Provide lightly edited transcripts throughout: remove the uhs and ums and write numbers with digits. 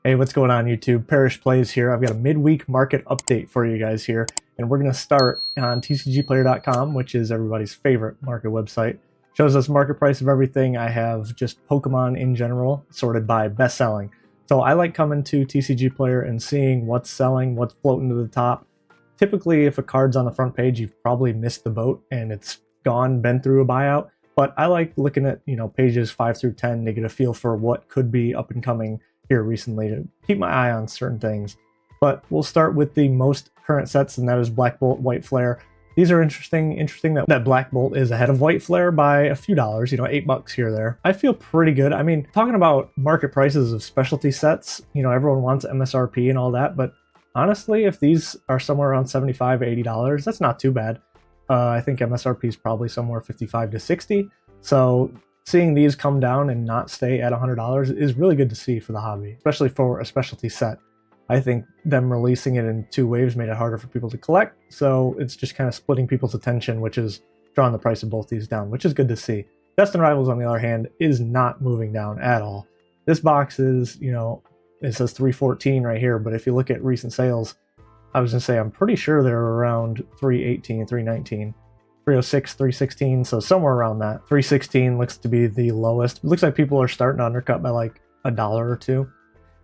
Hey, what's going on YouTube? Parrish Plays here. I've got a midweek market update for you guys here, and we're going to start on tcgplayer.com, which is everybody's favorite market website. Shows us market price of everything. I have just Pokemon in general sorted by best selling. So I like coming to TCG Player and seeing what's selling, what's floating to the top. Typically, if a card's on the front page, you've probably missed the boat and it's gone, been through a buyout. But I like looking at, pages 5 through 10 to get a feel for what could be up and coming here recently to keep my eye on certain things. But we'll start with the most current sets, and that is Black Bolt, White Flare. These are interesting that Black Bolt is ahead of White Flare by a few dollars, $8 here or there. I feel pretty good. I mean, talking about market prices of specialty sets, everyone wants MSRP and all that, but honestly, if these are somewhere around $75, $80, that's not too bad. I think MSRP is probably somewhere 55 to 60. So seeing these come down and not stay at $100 is really good to see for the hobby, especially for a specialty set. I think them releasing it in 2 waves made it harder for people to collect, so it's just kind of splitting people's attention, which is drawing the price of both these down, which is good to see. Destined Rivals, on the other hand, is not moving down at all. This box is, it says 314 right here, but if you look at recent sales, I was going to say I'm pretty sure they're around 318, 319. 306, 316, so somewhere around that. 316 looks to be the lowest. It looks like people are starting to undercut by like $1 or $2.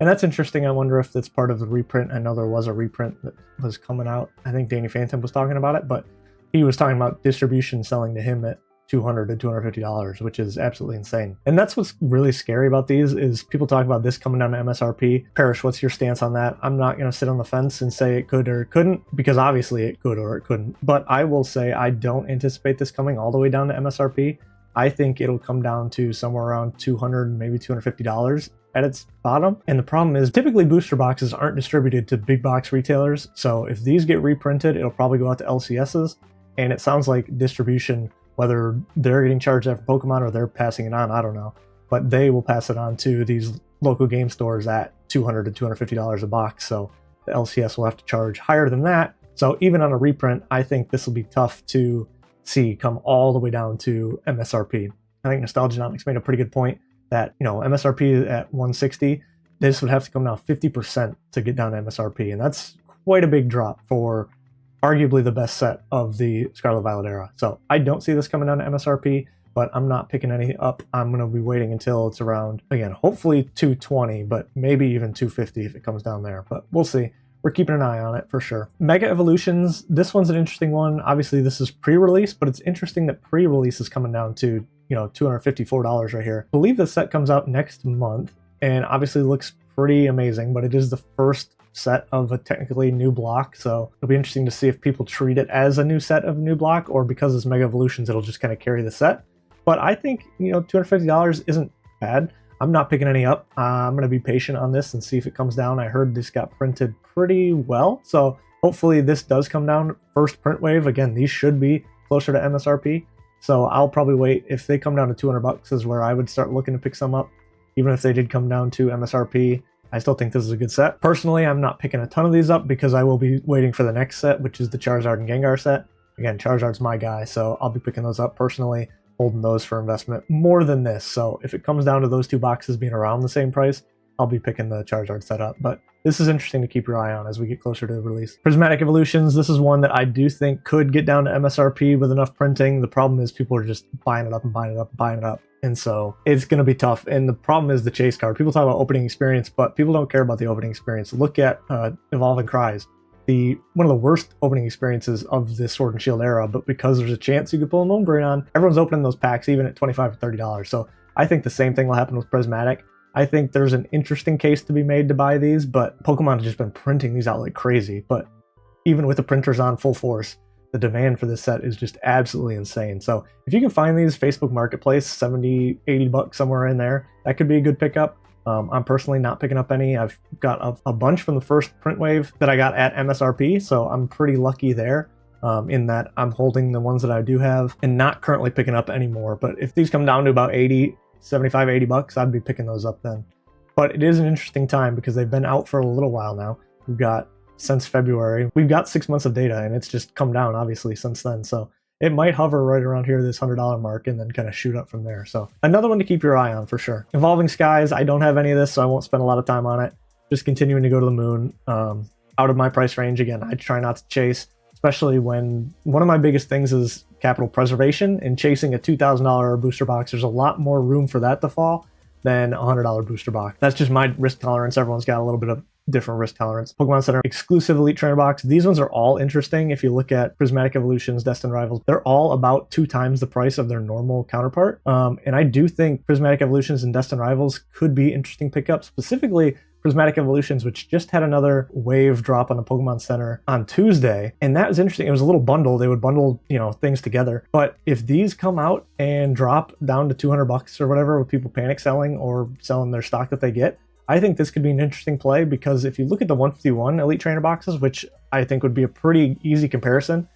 And that's interesting. I wonder if that's part of the reprint. I know there was a reprint that was coming out. I think Danny Phantom was talking about it, but he was talking about distribution selling to him at $200 to $250, which is absolutely insane. And that's what's really scary about these is people talk about this coming down to MSRP. Parrish, what's your stance on that? I'm not going to sit on the fence and say it could or it couldn't, because obviously it could or it couldn't. But I will say I don't anticipate this coming all the way down to MSRP. I think it'll come down to somewhere around $200, maybe $250 at its bottom. And the problem is typically booster boxes aren't distributed to big box retailers. So if these get reprinted, it'll probably go out to LCSs. And it sounds like distribution, whether they're getting charged out for Pokemon or they're passing it on, I don't know. But they will pass it on to these local game stores at $200 to $250 a box. So the LCS will have to charge higher than that. So even on a reprint, I think this will be tough to see come all the way down to MSRP. I think Nostalgianomics made a pretty good point that, MSRP at 160, this would have to come down 50% to get down to MSRP. And that's quite a big drop for arguably the best set of the Scarlet Violet era. So I don't see this coming down to MSRP, but I'm not picking any up. I'm going to be waiting until it's around, again, hopefully 220, but maybe even 250 if it comes down there. But we'll see. We're keeping an eye on it for sure. Mega Evolutions, this one's an interesting one. Obviously, this is pre-release, but it's interesting that pre-release is coming down to, $254 right here. I believe the set comes out next month, and obviously looks pretty amazing, but it is the first set of a technically new block, so it'll be interesting to see if people treat it as a new set of new block, or because it's Mega Evolutions, it'll just kind of carry the set. But I think, $250 isn't bad. I'm not picking any up. I'm going to be patient on this and see if it comes down. I heard this got printed pretty well, so hopefully this does come down. First print wave, again, these should be closer to MSRP, so I'll probably wait. If they come down to $200 is where I would start looking to pick some up. Even if they did come down to MSRP, I still think this is a good set. Personally, I'm not picking a ton of these up because I will be waiting for the next set, which is the Charizard and Gengar set. Again, Charizard's my guy, so I'll be picking those up personally, holding those for investment more than this. So if it comes down to those 2 boxes being around the same price, I'll be picking the Charizard set up. But this is interesting to keep your eye on as we get closer to the release. Prismatic Evolutions, this is one that I do think could get down to MSRP with enough printing. The problem is people are just buying it up and buying it up and buying it up. And so it's going to be tough. And the problem is the chase card. People talk about opening experience, but people don't care about the opening experience. Look at Evolving Cries. One of the worst opening experiences of this Sword and Shield era, but because there's a chance you could pull a Moonbrain on, everyone's opening those packs even at $25 to $30. So I think the same thing will happen with Prismatic. I think there's an interesting case to be made to buy these, but Pokemon has just been printing these out like crazy. But even with the printers on full force, the demand for this set is just absolutely insane. So if you can find these Facebook Marketplace, $70, $80 somewhere in there, that could be a good pickup. I'm personally not picking up any. I've got a bunch from the first print wave that I got at MSRP, so I'm pretty lucky there in that I'm holding the ones that I do have and not currently picking up anymore. But if these come down to about 75, $80, I'd be picking those up then. But it is an interesting time because they've been out for a little while now. We've got, since February, we've got 6 months of data, and it's just come down obviously since then. So it might hover right around here, this $100 mark, and then kind of shoot up from there. So another one to keep your eye on for sure. Evolving Skies, I don't have any of this, so I won't spend a lot of time on it. just continuing to go to the moon. Out of my price range again. I try not to chase, especially when one of my biggest things is capital preservation, and chasing a $2,000 booster box, there's a lot more room for that to fall than a $100 booster box. That's just my risk tolerance. Everyone's got a little bit of different risk tolerance. Pokemon Center exclusive Elite Trainer box. These ones are all interesting. If you look at Prismatic Evolutions, Destined Rivals, they're all about 2 times the price of their normal counterpart. And I do think Prismatic Evolutions and Destined Rivals could be interesting pickups, specifically Prismatic Evolutions, which just had another wave drop on the Pokemon Center on Tuesday. And that was interesting. It was a little bundle. They would bundle, things together. But if these come out and drop down to $200 or whatever, with people panic selling or selling their stock that they get, I think this could be an interesting play, because if you look at the 151 Elite Trainer boxes, which I think would be a pretty easy comparison,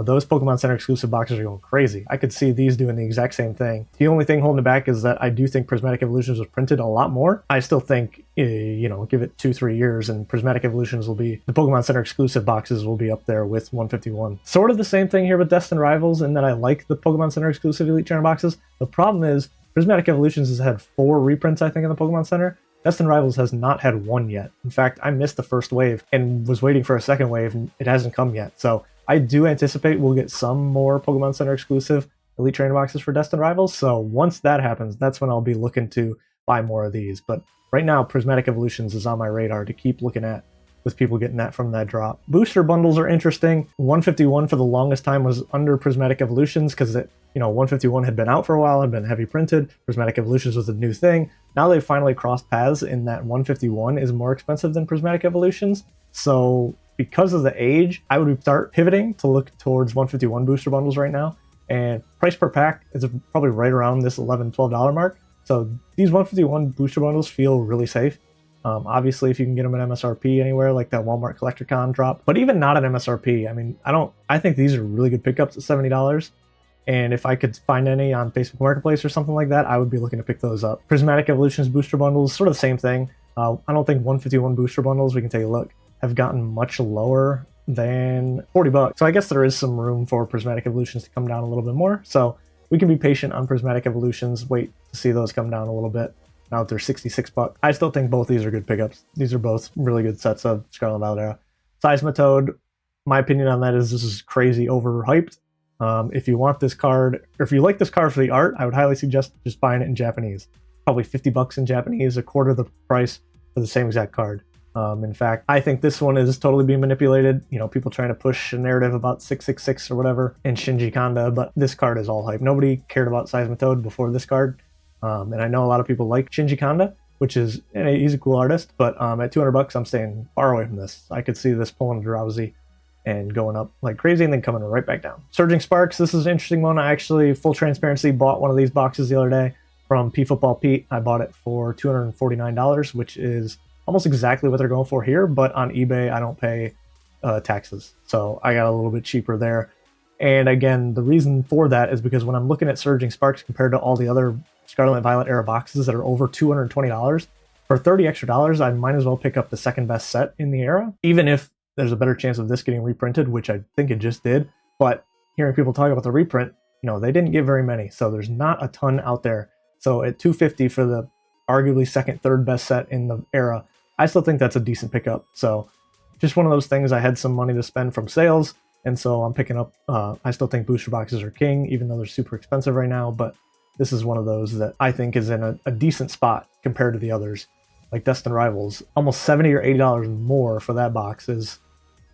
those Pokemon Center exclusive boxes are going crazy. I could see these doing the exact same thing. The only thing holding it back is that I do think Prismatic Evolutions was printed a lot more. I still think, give it 2-3 years and Prismatic Evolutions the Pokemon Center exclusive boxes will be up there with 151. Sort of the same thing here with Destined Rivals, in that I like the Pokemon Center exclusive Elite Trainer boxes. The problem is Prismatic Evolutions has had 4 reprints, I think, in the Pokemon Center. Destined Rivals has not had 1 yet. In fact, I missed the first wave and was waiting for a second wave, and it hasn't come yet. So I do anticipate we'll get some more Pokemon Center exclusive Elite Trainer boxes for Destined Rivals. So once that happens, that's when I'll be looking to buy more of these. But right now, Prismatic Evolutions is on my radar to keep looking at, with people getting that from that drop. Booster bundles are interesting. 151 for the longest time was under Prismatic Evolutions, because 151 had been out for a while, had been heavy printed. Prismatic Evolutions was a new thing. Now they've finally crossed paths in that 151 is more expensive than Prismatic Evolutions. So because of the age, I would start pivoting to look towards 151 booster bundles right now. And price per pack is probably right around this $11, $12 mark. So these 151 booster bundles feel really safe. Obviously, if you can get them at MSRP anywhere, like that Walmart Collector Con drop, but even not at MSRP, I mean, I think these are really good pickups at $70. And if I could find any on Facebook Marketplace or something like that, I would be looking to pick those up. Prismatic Evolutions booster bundles, sort of the same thing. I don't think 151 booster bundles, we can take a look, have gotten much lower than $40. So I guess there is some room for Prismatic Evolutions to come down a little bit more. So we can be patient on Prismatic Evolutions, wait to see those come down a little bit. Now that they're $66. I still think both these are good pickups. These are both really good sets of Scarlet and Violet Era. Seismitoad, my opinion on that is this is crazy overhyped. If you want this card, or if you like this card for the art, I would highly suggest just buying it in Japanese. Probably $50 in Japanese, a quarter of the price for the same exact card. In fact, I think this one is totally being manipulated. People trying to push a narrative about 666 or whatever and Shinji Kanda, but this card is all hype. Nobody cared about Seismitoad before this card. And I know a lot of people like Shinji Kanda, which is, he's a cool artist, but at $200, I'm staying far away from this. I could see this pulling a Drowsy and going up like crazy and then coming right back down. Surging Sparks, this is an interesting one. I actually, full transparency, bought one of these boxes the other day from P Football Pete. I bought it for $249, which is almost exactly what they're going for here, but on eBay, I don't pay taxes. So I got a little bit cheaper there. And again, the reason for that is because when I'm looking at Surging Sparks compared to all the other Scarlet and Violet Era boxes that are over $220, for $30 extra, I might as well pick up the second best set in the era, even if there's a better chance of this getting reprinted, which I think it just did. But hearing people talk about the reprint, they didn't get very many, so there's not a ton out there. So at $250 for the arguably second, third best set in the era, I still think that's a decent pickup. So just one of those things. I had some money to spend from sales, and so I'm picking up. I still think booster boxes are king, even though they're super expensive right now, but this is one of those that I think is in a decent spot compared to the others. Like Destined Rivals, almost $70 or $80 more for that box is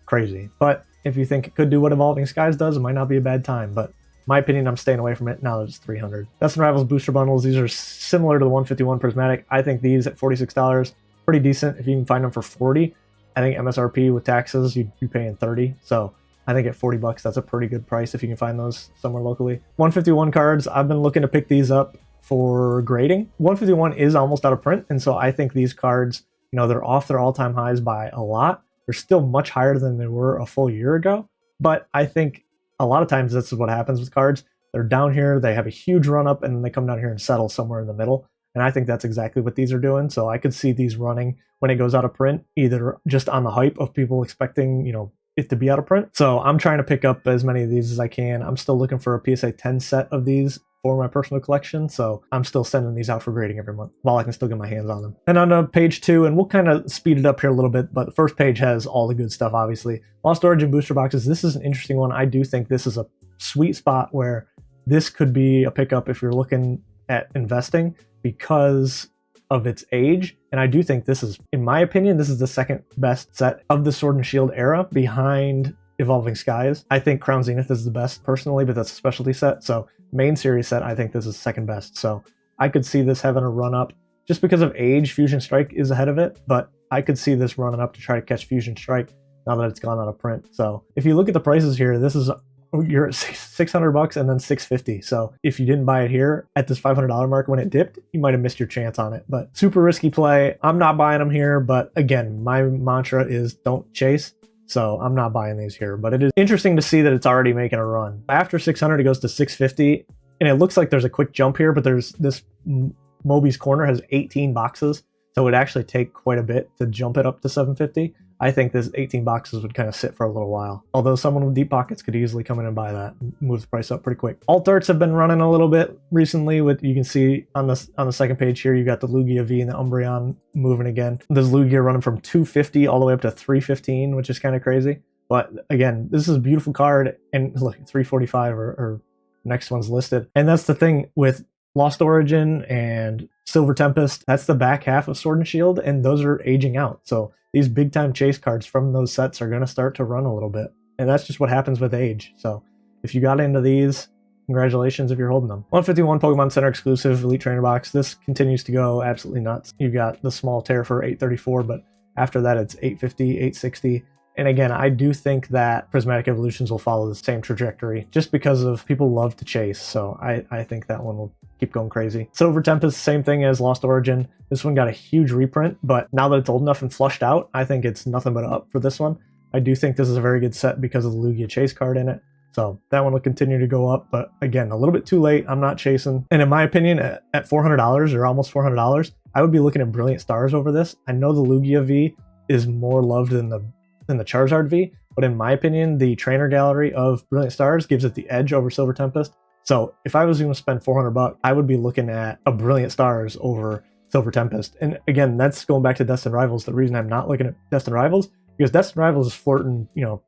crazy. But if you think it could do what Evolving Skies does, it might not be a bad time. But in my opinion, I'm staying away from it now that it's $300. Destined Rivals booster bundles, these are similar to the 151 Prismatic. I think these at $46, pretty decent. If you can find them for $40, I think MSRP with taxes, you'd be paying $30. So I think at $40, that's a pretty good price if you can find those somewhere locally. 151 cards, I've been looking to pick these up for grading. 151 is almost out of print, and so I think these cards, they're off their all-time highs by a lot. They're still much higher than they were a full year ago, but I think a lot of times this is what happens with cards. They're down here, they have a huge run up, and then they come down here and settle somewhere in the middle. And I think that's exactly what these are doing. So I could see these running when it goes out of print, either just on the hype of people expecting, it to be out of print. So I'm trying to pick up as many of these as I can. I'm still looking for a PSA 10 set of these for my personal collection, so I'm still sending these out for grading every month while I can still get my hands on them. And on to page 2, and we'll kind of speed it up here a little bit, but the first page has all the good stuff, obviously. Lost Origin booster boxes. This is an interesting one. I do think this is a sweet spot where this could be a pickup if you're looking at investing because of its age. And I do think this is, in my opinion, this is the second best set of the Sword and Shield era behind Evolving Skies. I think Crown Zenith is the best personally, but that's a specialty set. So main series set, I think this is second best. So I could see this having a run up just because of age. Fusion Strike is ahead of it, but I could see this running up to try to catch Fusion Strike now that it's gone out of print. So if you look at the prices here, this is, you're at $600 and then $650. So if you didn't buy it here at this $500 mark when it dipped, you might have missed your chance on it. But super risky play. I'm not buying them here, but again, my mantra is don't chase. So I'm not buying these here, but it is interesting to see that it's already making a run. After 600, it goes to 650, and it looks like there's a quick jump here, but there's this Moby's Corner has 18 boxes, so it would actually take quite a bit to jump it up to 750. I think this 18 boxes would kind of sit for a little while. Although someone with deep pockets could easily come in and buy that and move the price up pretty quick. Alt arts have been running a little bit recently. With you can see on the second page here, you got the Lugia V and the Umbreon moving again. There's Lugia running from 250 all the way up to 315, which is kind of crazy. But again, this is a beautiful card, and look, 345 or next one's listed. And that's the thing with Lost Origin and Silver Tempest. That's the back half of Sword and Shield, and those are aging out. So these big time chase cards from those sets are going to start to run a little bit. And that's just what happens with age. So if you got into these, congratulations if you're holding them. 151 Pokemon Center exclusive Elite Trainer box. This continues to go absolutely nuts. You've got the small tear for 834, but after that it's 850, 860. And again, I do think that Prismatic Evolutions will follow the same trajectory just because of people love to chase. So I think that one will keep going crazy. Silver Tempest, same thing as Lost Origin. This one got a huge reprint, but now that it's old enough and flushed out, I think it's nothing but up for this one. I do think this is a very good set because of the Lugia Chase card in it. So that one will continue to go up, but again, a little bit too late. I'm not chasing. And in my opinion, at $400 or almost $400, I would be looking at Brilliant Stars over this. I know the Lugia V is more loved than the Charizard V, but in my opinion, the trainer gallery of Brilliant Stars gives it the edge over Silver Tempest. So if I was going to spend $400, I would be looking at a Brilliant Stars over Silver Tempest. And again, that's going back to Destined Rivals. The reason I'm not looking at Destined Rivals, because Destined Rivals is flirting, $300,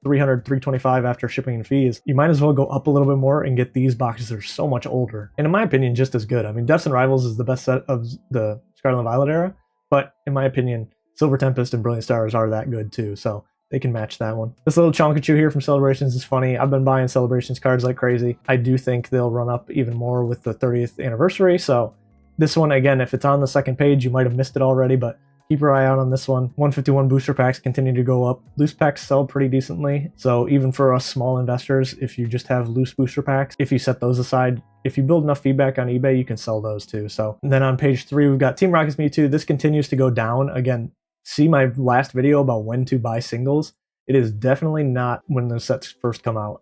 $325 after shipping and fees. You might as well go up a little bit more and get these boxes that are so much older. And in my opinion, just as good. I mean, Destined Rivals is the best set of the Scarlet and Violet era, but in my opinion, Silver Tempest and Brilliant Stars are that good too. So they can match that one. This little Chonkachu here from Celebrations is funny. I've been buying Celebrations cards like crazy. I do think they'll run up even more with the 30th anniversary. So this one, again, if it's on the second page, you might have missed it already, but keep your eye out on this one. 151 booster packs continue to go up. Loose packs sell pretty decently. So even for us small investors, if you just have loose booster packs, if you set those aside, if you build enough feedback on eBay, you can sell those too. So then on page 3, we've got Team Rocket's Mewtwo. This continues to go down. Again, see my last video about when to buy singles. It is definitely not when those sets first come out.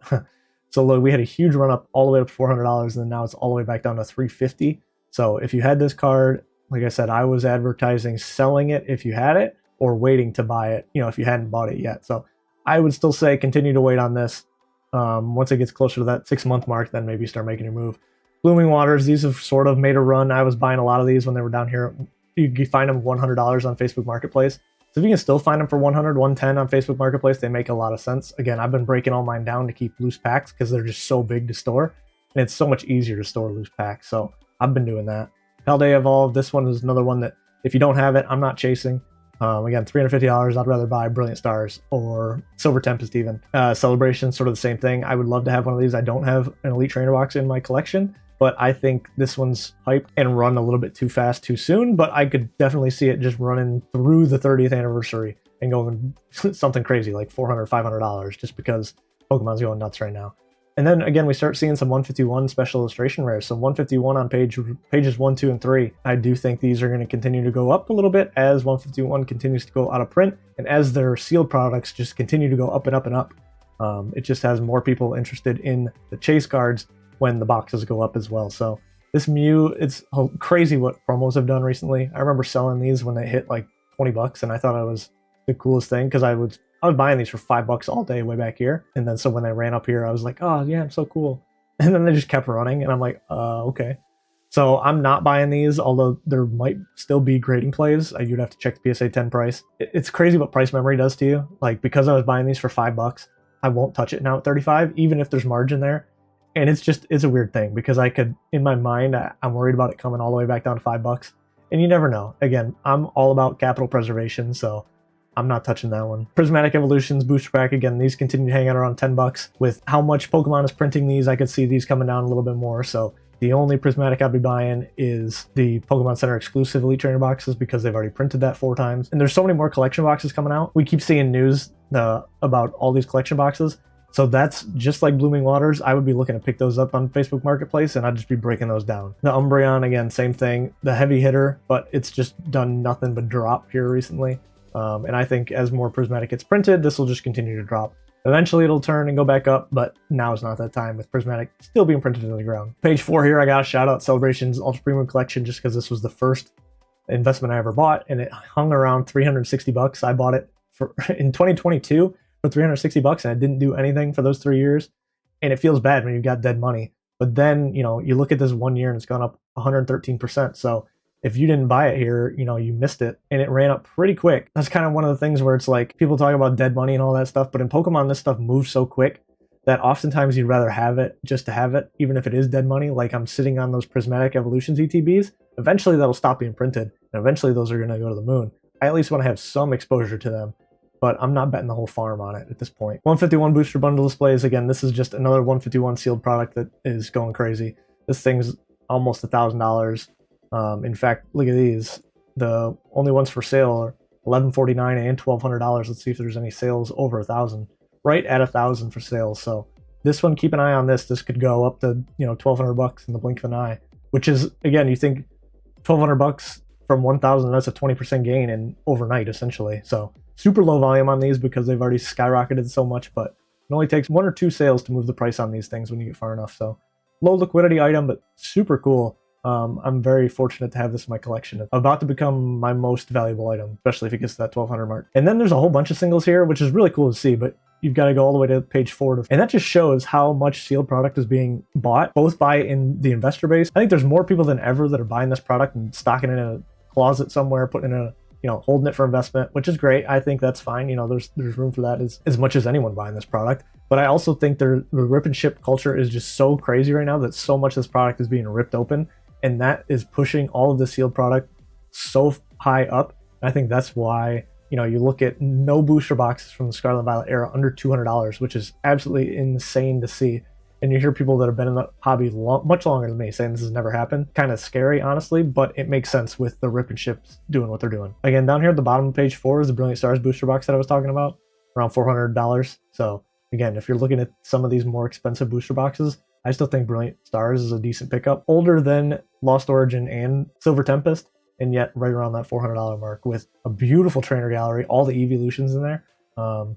So look, we had a huge run up all the way up to $400, and then now it's all the way back down to $350. So if you had this card, like I said, I was advertising selling it if you had it or waiting to buy it, if you hadn't bought it yet. So I would still say continue to wait on this. Once it gets closer to that 6-month mark, then maybe start making your move. Blooming Waters, these have sort of made a run. I was buying a lot of these when they were down here. You can find them $100 on Facebook Marketplace. So if you can still find them for $100, $110 on Facebook Marketplace, they make a lot of sense. Again, I've been breaking all mine down to keep loose packs because they're just so big to store. And it's so much easier to store loose packs. So I've been doing that. Paldea Evolve, this one is another one that if you don't have it, I'm not chasing. Again, $350, I'd rather buy Brilliant Stars or Silver Tempest even. Celebration, sort of the same thing. I would love to have one of these. I don't have an Elite Trainer box in my collection, but I think this one's hype and run a little bit too fast too soon, but I could definitely see it just running through the 30th anniversary and going something crazy like $400, $500 just because Pokemon's going nuts right now. And then again, we start seeing some 151 special illustration rares. So 151 on pages 1, 2, and 3. I do think these are going to continue to go up a little bit as 151 continues to go out of print and as their sealed products just continue to go up and up and up. It just has more people interested in the chase cards when the boxes go up as well. So this Mew, it's crazy what promos have done recently. I remember selling these when they hit like $20 and I thought it was the coolest thing because I was buying these for $5 all day way back here. And then so when they ran up here, I was like, oh yeah, I'm so cool. And then they just kept running, and I'm like, okay. So I'm not buying these, although there might still be grading plays. You'd have to check the PSA 10 price. It's crazy what price memory does to you. Like, because I was buying these for $5, I won't touch it now at 35, even if there's margin there. And it's a weird thing, because I could, in my mind, I'm worried about it coming all the way back down to $5. And you never know. Again, I'm all about capital preservation, so I'm not touching that one. Prismatic Evolutions booster pack, again, these continue to hang out around $10. With how much Pokemon is printing these, I could see these coming down a little bit more. So the only Prismatic I'll be buying is the Pokemon Center exclusive Elite Trainer boxes, because they've already printed that 4 times. And there's so many more collection boxes coming out. We keep seeing news about all these collection boxes. So that's just like Blooming Waters. I would be looking to pick those up on Facebook Marketplace, and I'd just be breaking those down. The Umbreon, again, same thing. The heavy hitter, but it's just done nothing but drop here recently. And I think as more Prismatic gets printed, this will just continue to drop. Eventually it'll turn and go back up, but now is not that time, with Prismatic still being printed into the ground. Page 4 here, I got a shout out Celebrations Ultra Premium Collection, just because this was the first investment I ever bought, and it hung around $360. I bought it in 2022 for $360, and I didn't do anything for those 3 years. And it feels bad when you've got dead money. But then, you look at this 1 year and it's gone up 113%. So if you didn't buy it here, you missed it, and it ran up pretty quick. That's kind of one of the things where it's like, people talk about dead money and all that stuff, but in Pokemon, this stuff moves so quick that oftentimes you'd rather have it just to have it, even if it is dead money. Like, I'm sitting on those Prismatic Evolutions ETBs. Eventually that'll stop being printed, and eventually those are going to go to the moon. I at least want to have some exposure to them, but I'm not betting the whole farm on it at this point. 151 booster bundle displays. Again, this is just another 151 sealed product that is going crazy. This thing's almost $1,000. In fact, look at these. The only ones for sale are $1,149 and $1,200. Let's see if there's any sales over $1,000. Right at $1,000 for sales. So this one, keep an eye on this. This could go up to $1,200 in the blink of an eye, which is, again, you think $1,200 from $1,000, that's a 20% gain in overnight, essentially. So super low volume on these because they've already skyrocketed so much, but it only takes 1 or 2 sales to move the price on these things when you get far enough. So low liquidity item, but super cool. I'm very fortunate to have this in my collection. It's about to become my most valuable item, especially if it gets to that 1,200 mark. And then there's a whole bunch of singles here, which is really cool to see, but you've got to go all the way to page 4 and that just shows how much sealed product is being bought, both by in the investor base. I think there's more people than ever that are buying this product and stocking it in a closet somewhere, putting it in a holding it for investment, which is great. I think that's fine. There's room for that as much as anyone buying this product. But I also think the rip and ship culture is just so crazy right now that so much of this product is being ripped open, and that is pushing all of the sealed product so high up. And I think that's why you look at no booster boxes from the Scarlet and Violet era under $200, which is absolutely insane to see. And you hear people that have been in the hobby much longer than me saying this has never happened. Kind of scary, honestly, but it makes sense with the rip and ships doing what they're doing. Again, down here at the bottom of page 4 is the Brilliant Stars booster box that I was talking about, around $400. So again, if you're looking at some of these more expensive booster boxes, I still think Brilliant Stars is a decent pickup. Older than Lost Origin and Silver Tempest, and yet right around that $400 mark, with a beautiful trainer gallery, all the evolutions in there,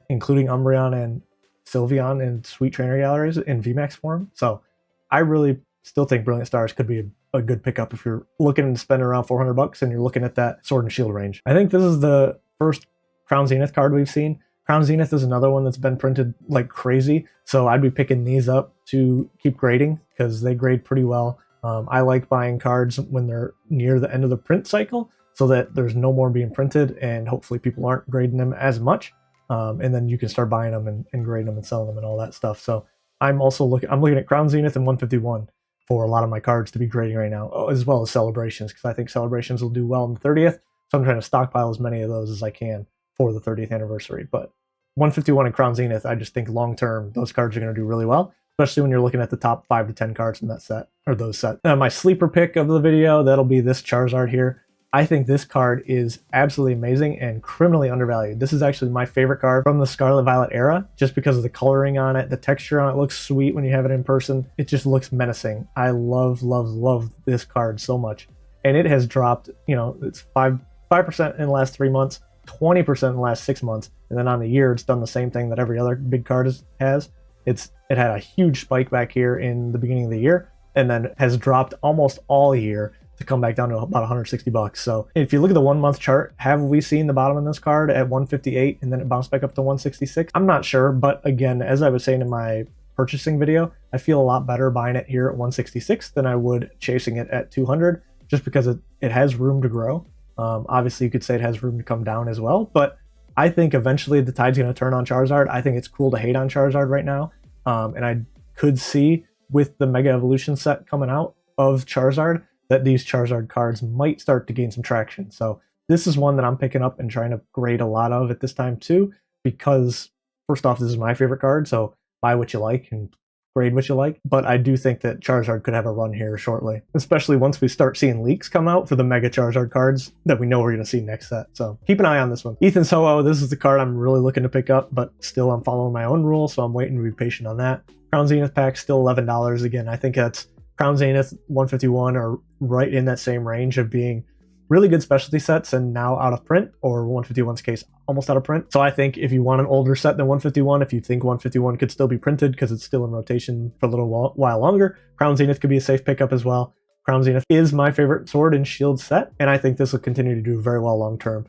including Umbreon and Sylveon and Sweet Trainer galleries in VMAX form. So I really still think Brilliant Stars could be a good pickup if you're looking to spend around $400 and you're looking at that Sword and Shield range. I think this is the first Crown Zenith card we've seen. Crown Zenith is another one that's been printed like crazy, so I'd be picking these up to keep grading because they grade pretty well. I like buying cards when they're near the end of the print cycle so that there's no more being printed and hopefully people aren't grading them as much. And then you can start buying them and grading them and selling them and all that stuff. So I'm looking at Crown Zenith and 151 for a lot of my cards to be grading right now, as well as Celebrations, because I think Celebrations will do well on the 30th. So I'm trying to stockpile as many of those as I can for the 30th anniversary. But 151 and Crown Zenith, I just think long term those cards are going to do really well, especially when you're looking at the top 5 to 10 cards in that set, or those sets. My sleeper pick of the video, that'll be this Charizard here. I think this card is absolutely amazing and criminally undervalued. This is actually my favorite card from the Scarlet Violet era, just because of the coloring on it. The texture on it looks sweet when you have it in person. It just looks menacing. I love, love, love this card so much. And it has dropped, it's 5% in the last 3 months, 20% in the last 6 months. And then on the year, it's done the same thing that every other big card has. It had a huge spike back here in the beginning of the year, and then has dropped almost all year to come back down to about $160. So if you look at the 1 month chart, have we seen the bottom of this card at 158 and then it bounced back up to 166? I'm not sure, but again, as I was saying in my purchasing video, I feel a lot better buying it here at 166 than I would chasing it at 200, just because it has room to grow. Obviously, you could say it has room to come down as well, but I think eventually the tide's going to turn on Charizard. I think it's cool to hate on Charizard right now, and I could see with the Mega Evolution set coming out of Charizard that these Charizard cards might start to gain some traction. So this is one that I'm picking up and trying to grade a lot of at this time too, because first off, this is my favorite card, so buy what you like and grade what you like. But I do think that Charizard could have a run here shortly, especially once we start seeing leaks come out for the Mega Charizard cards that we know we're going to see next set. So keep an eye on this one. Ethan Soho, this is the card I'm really looking to pick up, but still I'm following my own rules, so I'm waiting to be patient on that. Crown Zenith pack, still $11. Again, I think that's Crown Zenith 151 are right in that same range of being really good specialty sets and now out of print, or 151's case almost out of print. So I think if you want an older set than 151, if you think 151 could still be printed because it's still in rotation for a little while longer, Crown Zenith could be a safe pickup as well. Crown Zenith is my favorite Sword and Shield set, and I think this will continue to do very well long term.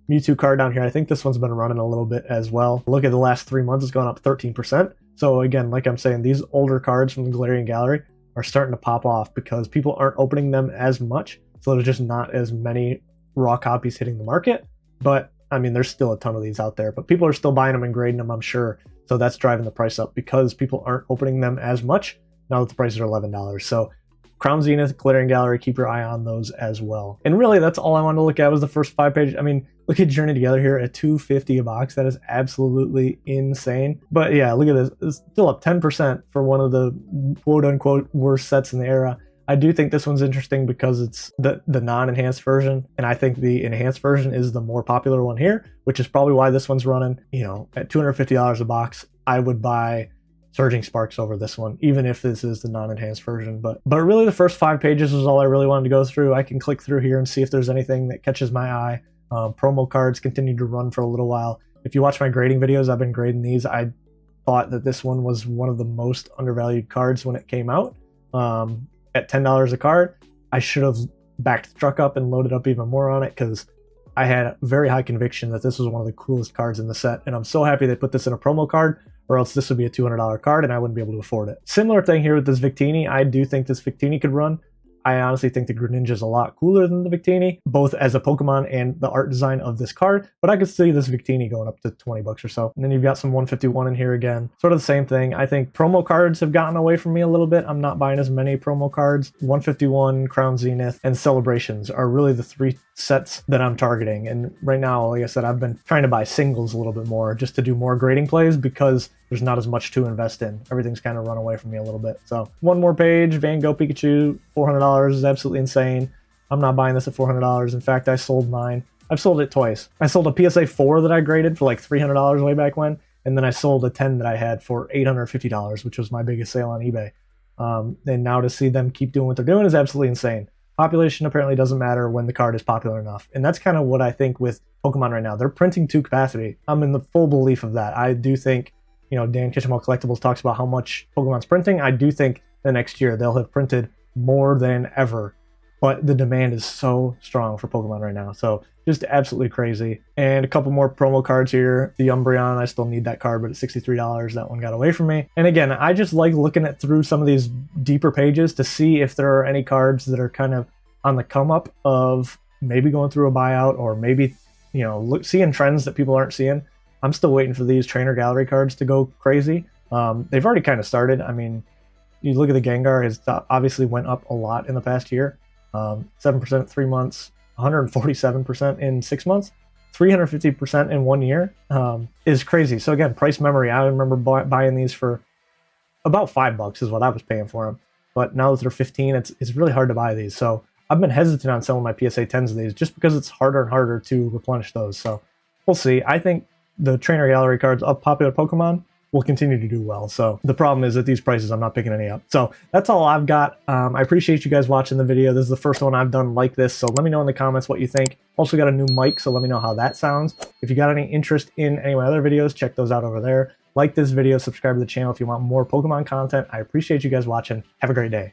Mewtwo card down here, I think this one's been running a little bit as well. Look at the last 3 months, it's gone up 13%. So again, like I'm saying, these older cards from the Galarian Gallery are starting to pop off because people aren't opening them as much. So there's just not as many raw copies hitting the market. But I mean, there's still a ton of these out there, but people are still buying them and grading them, I'm sure. So that's driving the price up because people aren't opening them as much now that the prices are $11. So Crown Zenith, Galarian Gallery, keep your eye on those as well. And really, that's all I wanted to look at was the first 5 pages. I mean, look at Journey Together here at $250 a box. That is absolutely insane. But yeah, look at this. It's still up 10% for one of the quote-unquote worst sets in the era. I do think this one's interesting because it's the non-enhanced version, and I think the enhanced version is the more popular one here, which is probably why this one's running, you know, at $250 a box. I would buy Surging Sparks over this one, even if this is the non-enhanced version. But really the first 5 pages was all I really wanted to go through. I can click through here and see if there's anything that catches my eye. Promo cards continue to run for a little while. If you watch my grading videos, I've been grading these. I thought that this one was one of the most undervalued cards when it came out. At $10 a card, I should have backed the truck up and loaded up even more on it because I had very high conviction that this was one of the coolest cards in the set, and I'm so happy they put this in a promo card, or else this would be a $200 card and I wouldn't be able to afford it. Similar thing here with this Victini. I do think this Victini could run. I honestly think the Greninja is a lot cooler than the Victini, both as a Pokemon and the art design of this card, but I could see this Victini going up to 20 bucks or so. And then you've got some 151 in here again. Sort of the same thing. I think promo cards have gotten away from me a little bit. I'm not buying as many promo cards. 151, Crown Zenith, and Celebrations are really the 3 sets that I'm targeting. And right now, like I said, I've been trying to buy singles a little bit more just to do more grading plays because there's not as much to invest in. Everything's kind of run away from me a little bit. So one more page, Van Gogh Pikachu, $400 is absolutely insane. I'm not buying this at $400. In fact, I sold mine. I've sold it twice. I sold a PSA 4 that I graded for like $300 way back when, and then I sold a 10 that I had for $850, which was my biggest sale on eBay. And now to see them keep doing what they're doing is absolutely insane. Population apparently doesn't matter when the card is popular enough. And that's kind of what I think with Pokemon right now. They're printing to capacity. I'm in the full belief of that. I do think, you know, Dan Kitchemal Collectibles talks about how much Pokemon's printing. I do think the next year they'll have printed more than ever. But the demand is so strong for Pokemon right now. So just absolutely crazy. And a couple more promo cards here. The Umbreon, I still need that card, but at $63, that one got away from me. And again, I just like looking at through some of these deeper pages to see if there are any cards that are kind of on the come up of maybe going through a buyout, or maybe, you know, seeing trends that people aren't seeing. I'm still waiting for these Trainer Gallery cards to go crazy. They've already kind of started. I mean, you look at the Gengar, it's obviously went up a lot in the past year. 7% at 3 months, 147% in 6 months, 350% in 1 year is crazy. So again, price memory, I remember buying these for about $5 is what I was paying for them. But now that they're 15, it's really hard to buy these. So I've been hesitant on selling my PSA 10s of these just because it's harder and harder to replenish those. So we'll see. I think the Trainer Gallery cards of popular Pokemon will continue to do well. So the problem is at these prices, I'm not picking any up. So that's all I've got. I appreciate you guys watching the video. This is the first one I've done like this. So let me know in the comments what you think. Also got a new mic, so let me know how that sounds. If you got any interest in any of my other videos, check those out over there. Like this video, subscribe to the channel if you want more Pokemon content. I appreciate you guys watching. Have a great day.